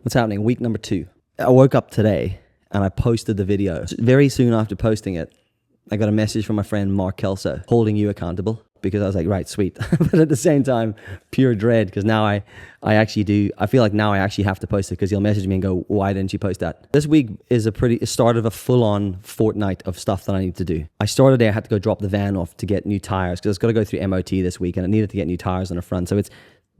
What's happening? Week number 2. I woke up today and I posted the video. Very soon after posting it, I got a message from my friend Mark Kelso, holding you accountable, because I was like, right, sweet. But at the same time, pure dread, because now I feel like now I actually have to post it, because he'll message me and go, why didn't you post that? This week is a start of a full-on fortnight of stuff that I need to do. I started there, I had to go drop the van off to get new tires, because it's got to go through MOT this week, and I needed to get new tires on the front. So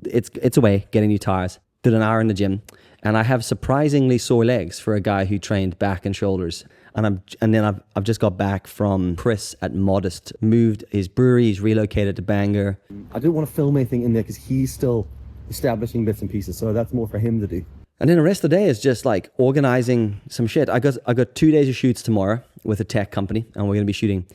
it's away, getting new tires. Did an hour in the gym, and I have surprisingly sore legs for a guy who trained back and shoulders. And then I've just got back from Chris at Modest, moved his brewery, he's relocated to Bangor. I didn't want to film anything in there because he's still establishing bits and pieces, so that's more for him to do. And then the rest of the day is just like organizing some shit. I got 2 days of shoots tomorrow with a tech company, and we're going to be shooting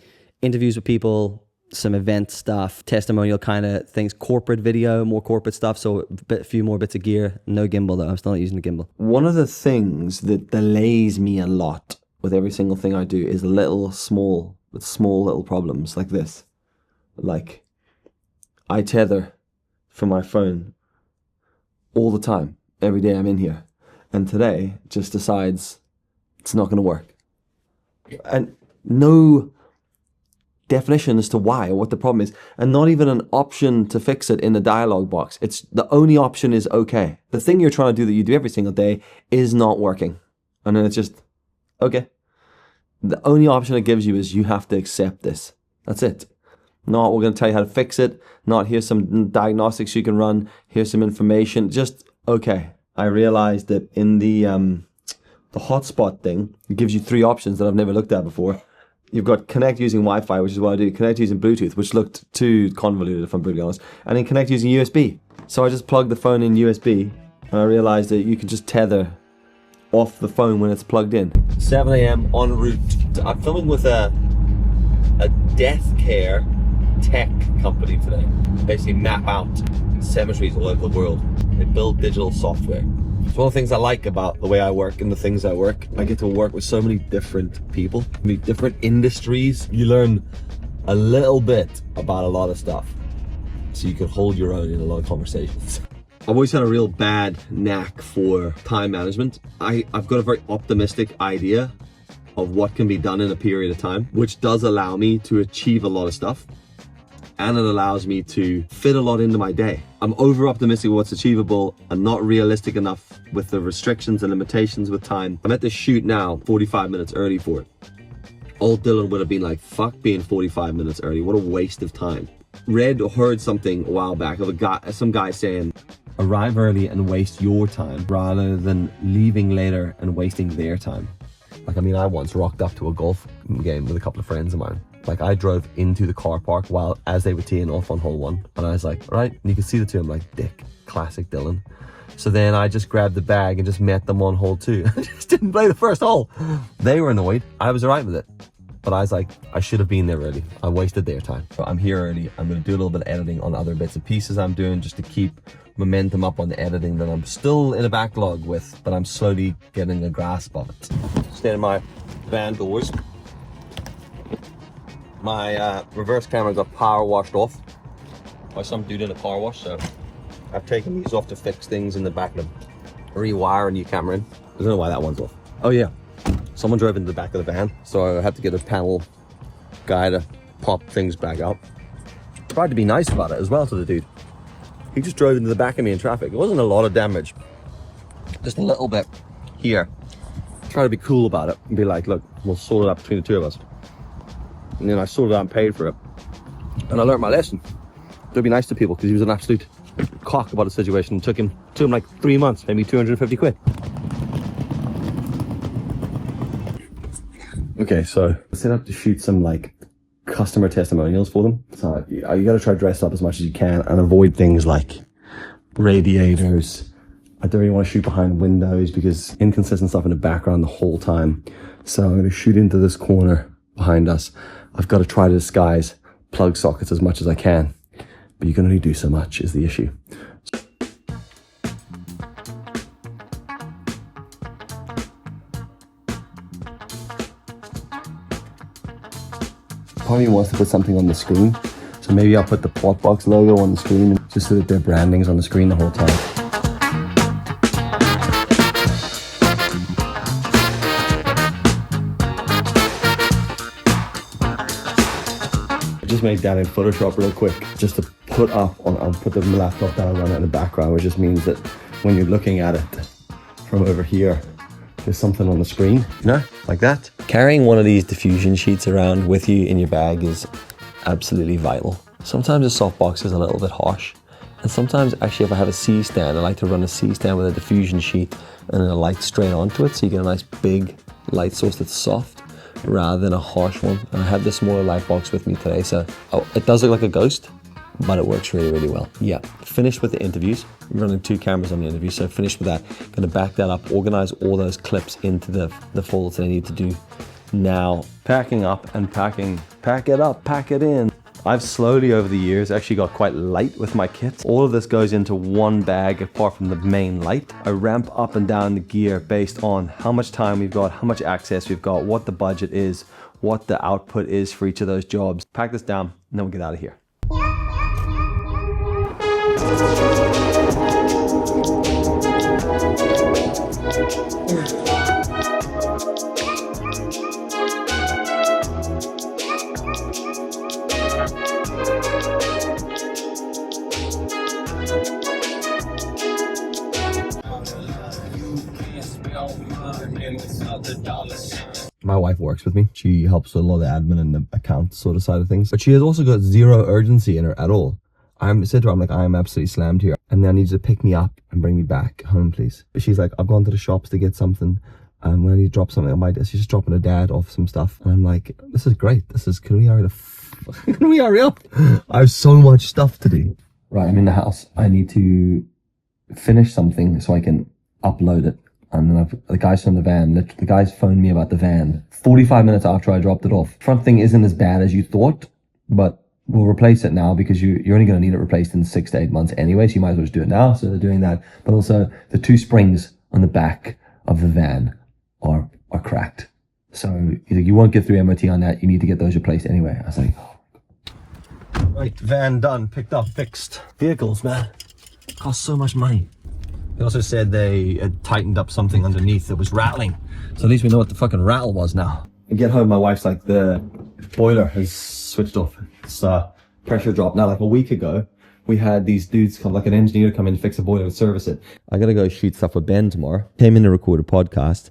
interviews with people, some event stuff, testimonial kind of things, corporate video, more corporate stuff. So a few more bits of gear. No gimbal though. I'm still not using the gimbal. One of the things that delays me a lot with every single thing I do is small little problems like this. Like, I tether for my phone all the time, every day I'm in here. And today just decides it's not going to work. And no definition as to why or what the problem is, and not even an option to fix it in the dialog box. It's the only option is okay. The thing you're trying to do that you do every single day is not working, and then it's just okay. The only option it gives you is you have to accept this. That's it. Not we're going to tell you how to fix it. Not here's some diagnostics you can run. Here's some information. Just okay. I realized that in the hotspot thing, it gives you 3 options that I've never looked at before. You've got connect using Wi-Fi, which is what I do. Connect using Bluetooth, which looked too convoluted, if I'm brutally honest. And then connect using USB. So I just plugged the phone in USB, and I realized that you can just tether off the phone when it's plugged in. 7 a.m. en route. I'm filming with a death care tech company today. Basically map out cemeteries all over the world. They build digital software. It's one of the things I like about the way I work and the things I work. I get to work with so many different people, many different industries. You learn a little bit about a lot of stuff, so you can hold your own in a lot of conversations. I've always had a real bad knack for time management. I've got a very optimistic idea of what can be done in a period of time, which does allow me to achieve a lot of stuff. And it allows me to fit a lot into my day. I'm over optimistic with what's achievable and not realistic enough with the restrictions and limitations with time. I'm at the shoot now, 45 minutes early for it. Old Dylan would have been like, fuck being 45 minutes early, what a waste of time. Read or heard something a while back of some guy saying, arrive early and waste your time rather than leaving later and wasting their time. Like, I mean, I once rocked up to a golf game with a couple of friends of mine. Like, I drove into the car park as they were teeing off on hole 1, and I was like, all right, and you can see the 2, I'm like, dick, classic Dylan. So then I just grabbed the bag and just met them on hole 2. I just didn't play the first hole. They were annoyed. I was all right with it. But I was like, I should have been there early. I wasted their time. But I'm here early. I'm going to do a little bit of editing on other bits and pieces I'm doing just to keep momentum up on the editing that I'm still in a backlog with, but I'm slowly getting a grasp of it. Staying in my van doors. My reverse camera got power washed off by some dude in a car wash, so I've taken these off to fix things in the back of them. Rewire a new camera in. I don't know why that one's off. Oh yeah, someone drove into the back of the van, so I had to get a panel guy to pop things back up. Tried to be nice about it as well to the dude. He just drove into the back of me in traffic. It wasn't a lot of damage, just a little bit here. Try to be cool about it and be like, look, we'll sort it out between the 2 of us. And then I sorted out and paid for it. And I learned my lesson. Don't be nice to people, because he was an absolute cock about the situation. It took him like 3 months, maybe 250 quid. Okay, so I set up to shoot some like customer testimonials for them. So you got to try to dress up as much as you can and avoid things like radiators. I don't really want to shoot behind windows because inconsistent stuff in the background the whole time. So I'm going to shoot into this corner behind us. I've got to try to disguise plug sockets as much as I can, but you can only do so much is the issue. Part of me wants to put something on the screen, so maybe I'll put the Potbox logo on the screen just so that their branding's on the screen the whole time. just made that in Photoshop real quick, just to put up on, I'll put the laptop down, run it in the background, which just means that when you're looking at it from over here, there's something on the screen, you know, like that. Carrying one of these diffusion sheets around with you in your bag is absolutely vital. Sometimes a softbox is a little bit harsh. And sometimes actually if I have a C-stand, I like to run a C-stand with a diffusion sheet and then a light straight onto it, so you get a nice big light source that's soft rather than a harsh one. And I have the smaller light box with me today, so it does look like a ghost, but it works really, really well. Yeah, finished with the interviews. I'm running 2 cameras on the interview, so finished with that. Gonna back that up, organize all those clips into the folders that I need to do now. Packing up and packing, pack it up, pack it in. I've slowly over the years actually got quite light with my kit. All of this goes into one bag apart from the main light. I ramp up and down the gear based on how much time we've got, how much access we've got, what the budget is, what the output is for each of those jobs. Pack this down and then we'll get out of here. My wife works with me. She helps with a lot of the admin and the account sort of side of things. But she has also got zero urgency in her at all. I said to her, I'm like, I am absolutely slammed here. And I need you to pick me up and bring me back home, please. But she's like, I've gone to the shops to get something. When I need to drop something on my desk, she's just dropping her dad off some stuff. And I'm like, this is great. Can we hurry can we hurry up? I have so much stuff to do. Right, I'm in the house. I need to finish something so I can upload it. And then the guys from the van, the guys phoned me about the van 45 minutes after I dropped it off. Front thing isn't as bad as you thought, but we'll replace it now because you're only going to need it replaced in 6 to 8 months anyway, so you might as well just do it now. So they're doing that. But also the 2 springs on the back of the van are cracked. So he's like, you won't get through MOT on that. You need to get those replaced anyway. I was like, oh. Right, van done, picked up, fixed. Vehicles, man, cost so much money. They also said they had tightened up something underneath that was rattling. So at least we know what the fucking rattle was now. I get home, my wife's like, the boiler has switched off. It's pressure drop. Now, like a week ago, we had these dudes come, like an engineer come in to fix a boiler and service it. I gotta go shoot stuff with Ben tomorrow. Came in to record a podcast.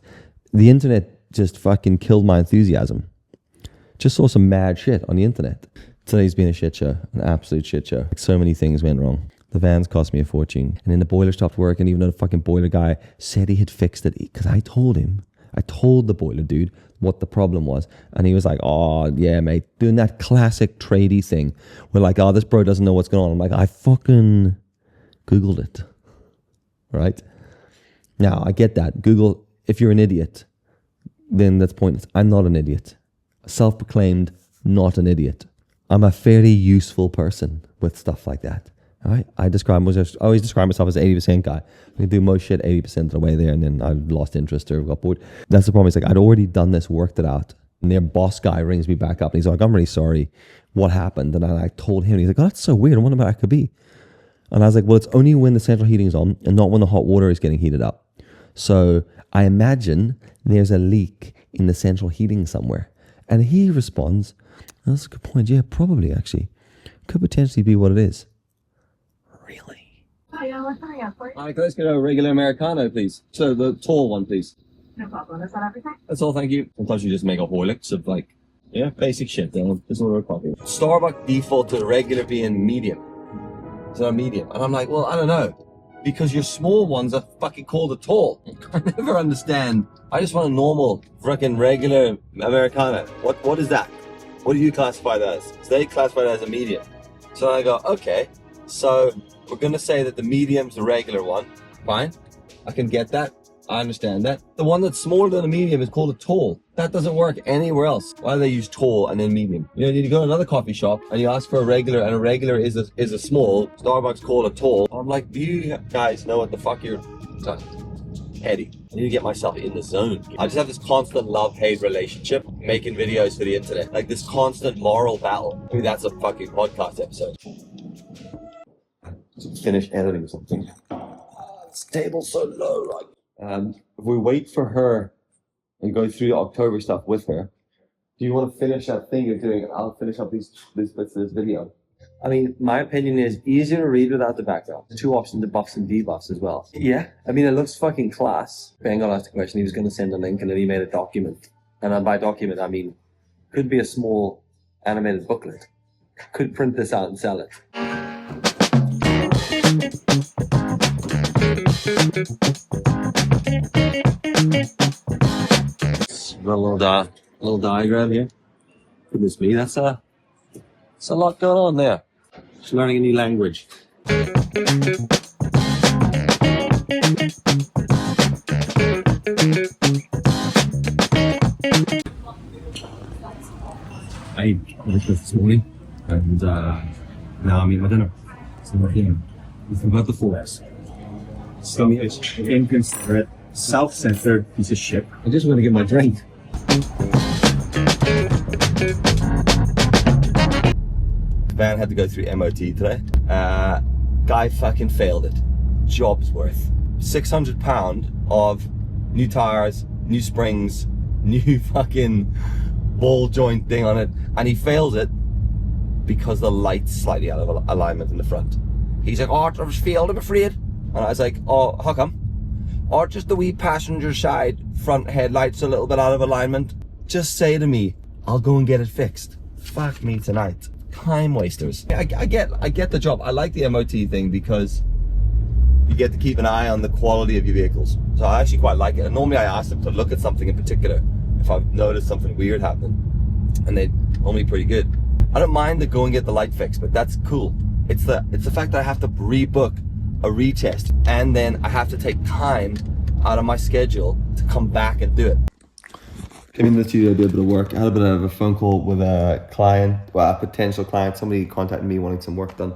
The internet just fucking killed my enthusiasm. Just saw some mad shit on the internet. Today's been a shit show, an absolute shit show. Like, so many things went wrong. The vans cost me a fortune. And then the boiler stopped working, even though the fucking boiler guy said he had fixed it. Because I told the boiler dude what the problem was. And he was like, oh, yeah, mate. Doing that classic tradie thing. Where like, oh, this bro doesn't know what's going on. I'm like, I fucking Googled it. Right? Now, I get that. Google, if you're an idiot, then that's pointless. I'm not an idiot. Self-proclaimed not an idiot. I'm a fairly useful person with stuff like that. All right, I always describe myself as an 80% guy. I can do most shit 80% of the way there, and then I lost interest or got bored. That's the problem. It's like, I'd already done this, worked it out. And their boss guy rings me back up, and he's like, I'm really sorry. What happened? And I told him, and he's like, oh, that's so weird. I wonder what that could be. And I was like, well, it's only when the central heating's on and not when the hot water is getting heated up. So I imagine there's a leak in the central heating somewhere. And he responds, that's a good point. Yeah, probably, actually. Could potentially be what it is. Really? Hi, can I just get a regular Americano, please? So the tall one, please. No problem. Is that everything? That's all, thank you. Sometimes you just make a Horlicks of like, yeah, basic shit. Just order a coffee. Starbucks default to regular being medium. So a medium. And I'm like, well, I don't know. Because your small ones are fucking called a tall. I never understand. I just want a normal, fucking regular Americano. What is that? What do you classify that as? So they classify that as a medium. So I go, okay. So we're going to say that the medium's the regular one. Fine. I can get that. I understand that. The one that's smaller than a medium is called a tall. That doesn't work anywhere else. Why do they use tall and then medium? You know, you go to another coffee shop and you ask for a regular, and a regular is a small. Starbucks call a tall. I'm like, do you guys know what the fuck you're... Eddie, I need to get myself in the zone. I just have this constant love-hate relationship making videos for the internet. Like this constant moral battle. Maybe that's a fucking podcast episode. Finish editing something. This table's so low, right? If we wait for her and go through the October stuff with her, Do you want to finish that thing you're doing? I'll finish up these bits of this video. I mean, my opinion is easier to read without the background. There's 2 options, the buffs and debuffs as well. Yeah, I mean, it looks fucking class. Bengal asked a question, he was going to send a link, and then he made a document. And by document, I mean, could be a small animated booklet. Could print this out and sell it. Got a little diagram here. Goodness me, that's a lot going on there. Just learning a new language. I ate breakfast this morning, and now I'm eating my dinner. So again, we forgot the forks. Selfish, inconsiderate, self-centered piece of shit. I just want to get my drink. Van had to go through MOT today. Guy fucking failed it. Job's worth £600 of new tires, new springs, new fucking ball joint thing on it, and he fails it because the light's slightly out of alignment in the front. He's like, oh, I just failed, I'm afraid. And I was like, oh, how come? Or just the wee passenger side front headlights a little bit out of alignment. Just say to me, I'll go and get it fixed. Fuck me tonight. Time wasters. I get the job. I like the MOT thing because you get to keep an eye on the quality of your vehicles. So I actually quite like it. And normally I ask them to look at something in particular if I've noticed something weird happening, and they're normally pretty good. I don't mind to go and get the light fixed, but that's cool. It's the fact that I have to rebook a retest, and then I have to take time out of my schedule to come back and do it. Came into the studio, did a bit of work. I had a bit of a phone call with a client, well, a potential client. Somebody contacted me wanting some work done.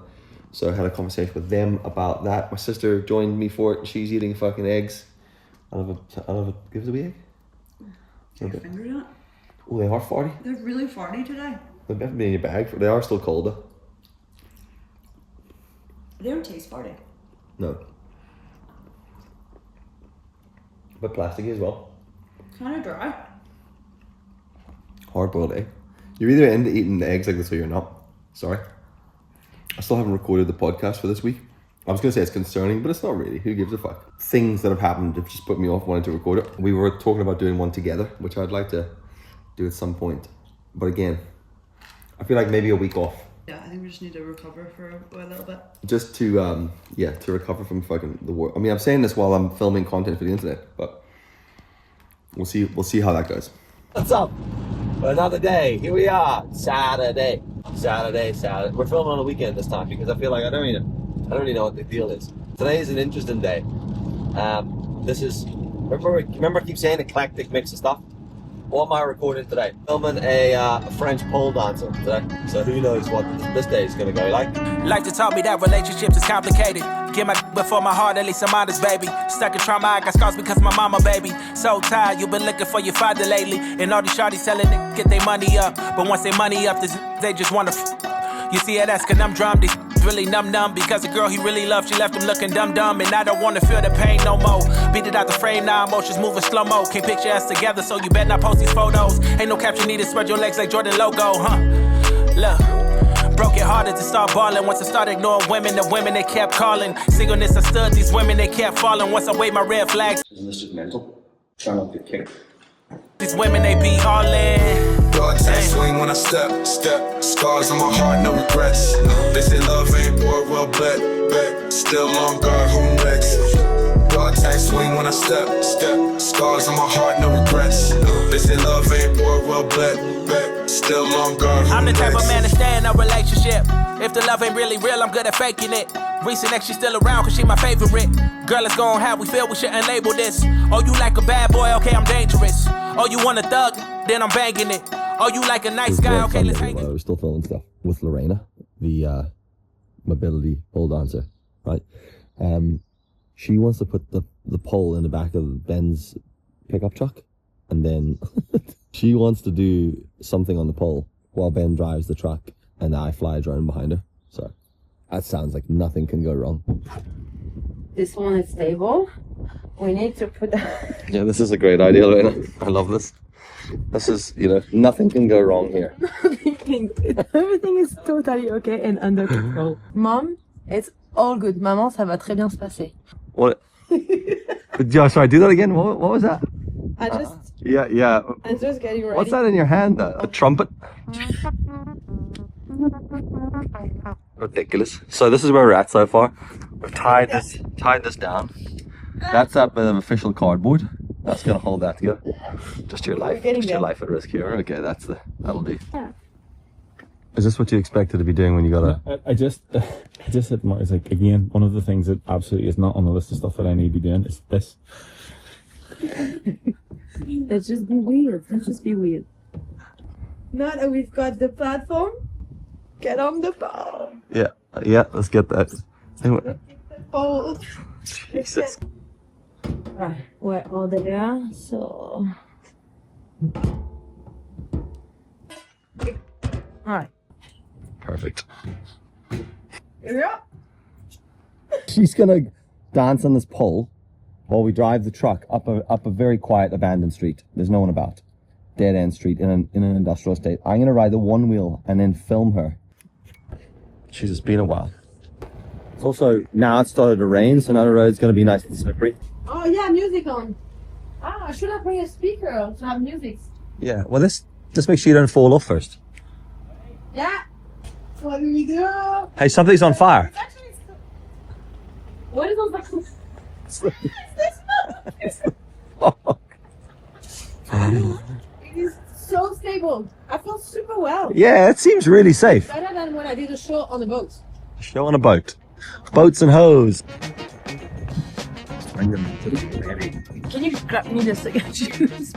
So I had a conversation with them about that. My sister joined me for it, and she's eating fucking eggs out of a give us a wee egg. Get your fingers in it. Oh, they are farty. They're really farty today. They've never been in your bag. They are still cold though. They don't taste farty. No. But plasticky as well. Kind of dry. Hard boiled egg. You're either into eating the eggs like this or you're not. Sorry. I still haven't recorded the podcast for this week. I was going to say it's concerning, but it's not really. Who gives a fuck? Things that have happened have just put me off wanting to record it. We were talking about doing one together, which I'd like to do at some point. But again, I feel like maybe a week off. Yeah, I think we just need to recover for a little bit. Just to, to recover from fucking the war. I mean, I'm saying this while I'm filming content for the internet, but we'll see how that goes. What's up? Another day. Here we are. Saturday. We're filming on the weekend this time because I feel like I don't really know what the deal is. Today is an interesting day. This is, remember I keep saying eclectic mix of stuff? What am I recording today? Filming a French pole dancer today. So who knows what this day is gonna go like. Like to taught me that relationships is complicated. Get my before my heart, at least I'm honest, baby. Stuck in trauma, I got scars because my mama, baby. So tired, you been looking for your father lately. And all these shawties telling niggas get their money up. But once they money up, they just wanna You see how that's conundrum, these really numb because the girl he really loved, she left him looking dumb. And I don't wanna feel the pain no more. Beat it out the frame, now emotions moving slow-mo. Can't picture us together, so you better not post these photos. Ain't no caption needed, spread your legs like Jordan logo, huh? Look, broke it harder to start balling. Once I started ignoring women, the women they kept calling. Singleness, I stood, these women they kept falling. Once I waved my red flags. Isn't this just mental? Trying not to get kicked. These women they be all in. Dog tag swing when I step. Scars on my heart, no regrets. They say love ain't war, well bet. Still on guard, who next? Dog tag swing when I step. Scars on my heart, no regrets. They say love ain't war, well bet. Still on guard, who I'm the type next? of man to stay in a relationship. If the love ain't really real, I'm good at faking it. Recent ex, she still around cause she my favorite. Girl, let's go on how we feel, we shouldn't label this. Oh, you like a bad boy, okay, I'm dangerous. Oh, you want a thug, then I'm banging it. Oh, you like a nice guy, okay, let's hang it. We're still filming stuff with Lorena, the mobility pole dancer, right? She wants to put the pole in the back of Ben's pickup truck, and then she wants to do something on the pole while Ben drives the truck, and I fly around behind her. So that sounds like nothing can go wrong. This one is stable. We need to put Yeah, this is a great idea, Lorena. I love this. This is, you know, nothing can go wrong here. Everything is totally okay and under control. Mom, it's all good. Maman, ça va très bien se passer. What? Yeah, sorry, do that again. What was that? Yeah. I'm just getting ready. What's that in your hand? A trumpet? Ridiculous. So this is where we're at so far. We've tied this down. That's that bit of official cardboard. That's gonna hold that together. Just your life at risk here. Okay, that'll do. Yeah. Is this what you expected to be doing when you got a? I just admire. It's like, again, one of the things that absolutely is not on the list of stuff that I need to be doing is this. Let's just be weird. Now that we've got the platform, get on the ball. Yeah. Let's get that. Ball. Jesus. Right, we're all there, so... Alright. Perfect. Yeah. She's gonna dance on this pole while we drive the truck up a very quiet abandoned street. There's no one about. Dead end street in an industrial estate. I'm gonna ride the one wheel and then film her. Jeez, it's been a while. It's also now it started to rain, so now the road's gonna be nice and slippery. Oh yeah, music on. I should have brought a speaker to have music. Yeah. Well, just make sure you don't fall off first. Yeah. What do we do? Hey, something's on fire. What is on the... It is so stable. I feel super well. Yeah, it seems really safe. Better than when I did a show on a boat. Show on a boat. Boats and hoes. Can you grab me the second juice?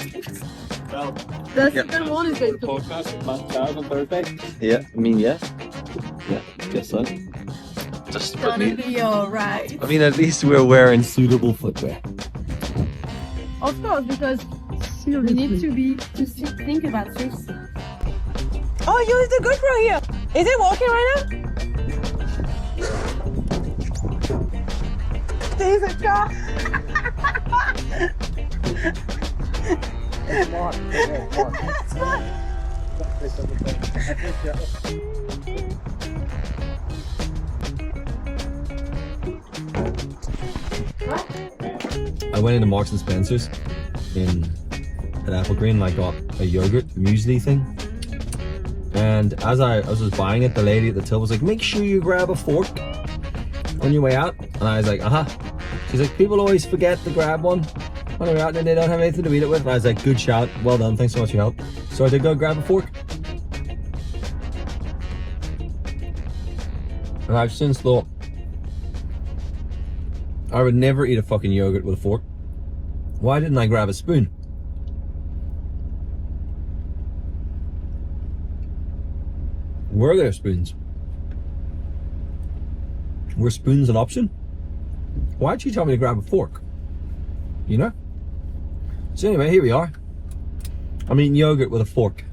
The second one is going to... Podcast on Thursday. Yeah, I mean, yeah. Yeah, guess so. Just put me... be alright. I mean, at least we're wearing suitable footwear. Of course, because we need to think about this. Oh, use the GoPro here. Is it working right now? There's a car. I went into Marks and Spencer's at Apple Green and I got a yogurt muesli thing. And as I was just buying it, the lady at the till was like, make sure you grab a fork on your way out. And I was like, She's like, people always forget to grab one when they're out and they don't have anything to eat it with. And I was like, good shout, well done, thanks so much for your help. So I did go grab a fork. And I've since thought, I would never eat a fucking yogurt with a fork. Why didn't I grab a spoon? Were there spoons? Were spoons an option? Why'd you tell me to grab a fork? You know? So anyway, here we are. I'm eating yogurt with a fork.